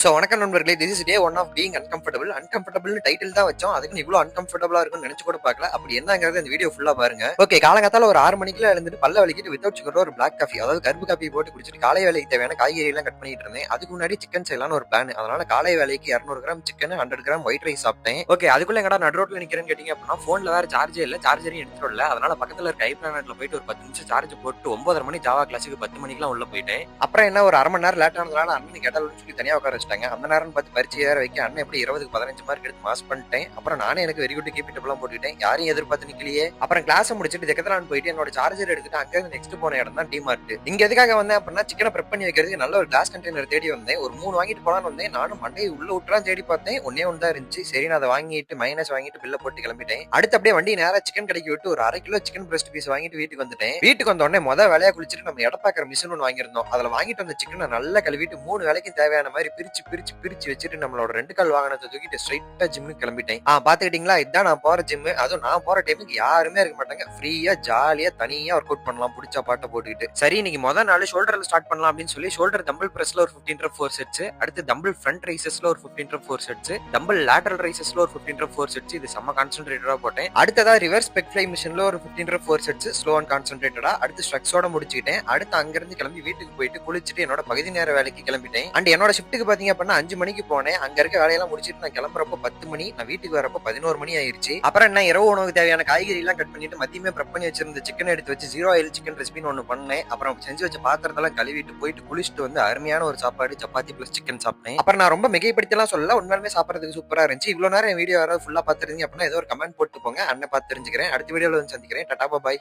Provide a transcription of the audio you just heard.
வணக்கம் நண்பர்களே. This is day one of being uncomfortable. அன்கம்ஃபர்டபிள்னு டைட்டில் தான் வச்சோம். அதுக்குன்னு இவ்ளோ அன்கம்ஃபர்டபிளா இருக்கும்னு நெனச்சு கூட பார்க்கல. அப்படி என்னங்கிறது இந்த வீடியோ ஃபுல்லா பாருங்க. ஓகே, காலங்காத்தால ஒரு 6 மணிக்கெல்லாம் எழுந்துட்டு பல்ல வலிக்கிட்டு வித்தவுட் சுகர்ல ஒரு பிளாக் காஃபி, அதாவது கருப்பு காஃபி போட்டு குடிச்சிட்டு காலை வேலைக்கு தேவையான காய்கறி எல்லாம் கட் பண்ணிட்டு இருந்தேன். அதுக்கு முன்னாடி சிக்கன் செய்யலாம்னு ஒரு பிளான். அதனால காலை வேலைக்கு 200 gram chicken, 100 gram white rice சாப்பிட்டேன். ஓகே, அதுக்குள்ள எங்கடா நடு ரோட்ல நிக்கிறேன்னு கேட்டீங்க அப்படின்னா, போன்ல வேற சார்ஜே இல்ல, சார்ஜரையும் எடுத்துட்டு வரல. அதனால பக்கத்துல இருக்க ஐ பிளானட்ல போயிட்டு ஒரு 10 நிமிஷம் சார்ஜ் போட்டு 9:30 மணி ஜாவா கிளாஸுக்கு 10 மணிக்கெல்லாம் உள்ள போயிட்டேன். அப்புறம் என்ன ஒரு 1/2 மணி நேரம் லேட் ஆனதுனால அண்ணன் கேட்டாலும் சொல்லி தனியா உட்கார வச்சிட்டாங்க. அந்த நேரம் பார்த்து பரிச்சை வேற வைக்க அண்ணன் எப்படி 20க்கு 15 மார்க் எடுத்து பாஸ் பண்ணிட்டேன். அப்புறம் நானே எனக்கு வெரி குட் கீப் இட் எல்லாம் போட்டுக்கிட்டேன். யாரையும் எதிர்பார்த்து நிக்கலையே. அப்புறம் கிளாஸ் முடிச்சிட்டு தெக்கத்தலான்னு போயிட்டு என்னோட சார்ஜர் எடுத்துட்டு அங்க நெக்ஸ்ட் போன இடம் தான் டிமார்ட். இங்க எதுக்காக வந்தேன் அப்படின்னா, சிக்கனை ப்ரெப் பண்ணி வைக்கிறதுக்கு நல்ல ஒரு கிளாஸ் கண்டெய்னர் தேடி வந்தேன். ஒரு 3 வாங்கிட்டு போலான்னு வந்தேன். நானும் மண்டையை உள்ள விட்டுலாம் தேடி பார்த்தேன். ஒன்னே ஒன்று தான் இருந்துச்சு. சரி, நான் அதை வாங்கிட்டு மைனஸ் வாங்கிட்டு பில்ல போட்டு கிளம்பிட்டேன். அடுத்து அப்படியே வண்டி நேரா சிக்கன் கடைக்கு விட்டு ஒரு 1/2 கிலோ சிக்கன் பிரஸ்ட் பீஸ் வாங்கிட்டு வீட்டுக்கு வந்துட்டேன். வீட்டுக்கு வந்த உடனே வேலையா குளிச்சுட்டு நம்ம எடப்பாக்கிற மிஷின் ஒன்று வாங்கியிருந்தோம். அதுல வாங்கிட்டு வந்த சிக்கனை நல்லா கழுவிட்டு 3 வேலைக்கும் தேவையான மாதிரி பிரிச்சு வச்சுட்டு நம்மளோட 2 கால் வாகனத்தை தூக்கிட்டு ஸ்ட்ரைட்டா ஜிம்முக்கு கிளம்பிட்டேன். பாத்துக்கிட்டீங்களா, இதான் நான் போற ஜிம். அதுவும் நான் போற டைமுக்கு யாருமே இருக்க மாட்டாங்க. ஃப்ரீயா ஜாலியா தனியா ஒர்க் அவுட் பண்ணலாம் பிடிச்ச பாட்டை போட்டுக்கிட்டு. சரி, இன்னைக்கு முதல் நாள் ஷோல்டர்ல ஸ்டார்ட் பண்ணலாம் அப்படின்னு சொல்லி ஷோல்டர் டம்பிள் பிரஸ்ல ஒரு 15 rep 4 செட்ஸ், அடுத்து டம்பிள் ஃப்ரண்ட் ரைசஸ்ல ஒரு 15 rep 4 செட்ஸ், டம்பிள் லேட்டரல் ரைசஸ்ல ஒரு 15 rep 4 செட்ஸ். இது செம்ம கான்சென்ட்ரேட்டடா போட்டேன். அடுத்ததா ரிவர்ஸ் பெக் ஃப்ளை மிஷின்ல ஒரு 15 rep 4 செட்ஸ் ஸ்லோ அண்ட் கான்சென்ட்ரேட்டடா. அடுத்து ஸ்ட்ரக்ஸோட முடிச்சுக்கிட்டேன். அடுத்து அங்கிருந்து கிளம்பி வீட்டுக்கு போயிட்டு குளிச்சுட்டு என்னோட பகுதி நேர வேலைக்கு கிளம்பிட்டேன். அண்ட் என்னோட ஷிஃப்ட்டுக்கு பாத்தீங்க அப்படின்னா 5 மணிக்கு போனேன். அங்க இருக்க வேலையெல்லாம் முடிச்சிட்டு நான் கிளம்புறப்ப 10 மணி, நான் வீட்டுக்கு வரப்ப 11 மணி ஆயிருச்சு. அப்புறம் என்ன, இரவு உணவுக்கு தேவையான காய்கறி எல்லாம் கட் பண்ணிட்டு மதியமே ப்ரெப் பண்ணி வச்சிருந்த சிக்கன் எடுத்து வச்சு 0 ஆயில் சிக்கன் ரெசிபின்னு ஒன்று பண்ணேன். அப்புறம் செஞ்சு வச்ச பாத்திரத்தெல்லாம் கழுவிட்டு போயிட்டு குளிச்சுட்டு வந்து அருமையான ஒரு சாப்பாடு சப்பாத்தி பிளஸ் சிக்கன் சாப்பிட்டேன். அப்புறம் நான் ரொம்ப மிகைப்படுத்தலாம் சொல்லல, உண்மையுமே சாப்பிடறதுக்கு சூப்பரா இருந்துச்சு. இவ்வளவு நேரம் என் வீடியோ யாராவது ஃபுல்லா பாத்துருந்தீங்க அப்படின்னா ஏதோ ஒரு கமெண்ட் போட்டு போங்க. அண்ணன் பார்த்து தெரிஞ்சுக்கிறேன். அடுத்த வீடியோல வந்து சந்திக்கிறேன். டாடா பாய்.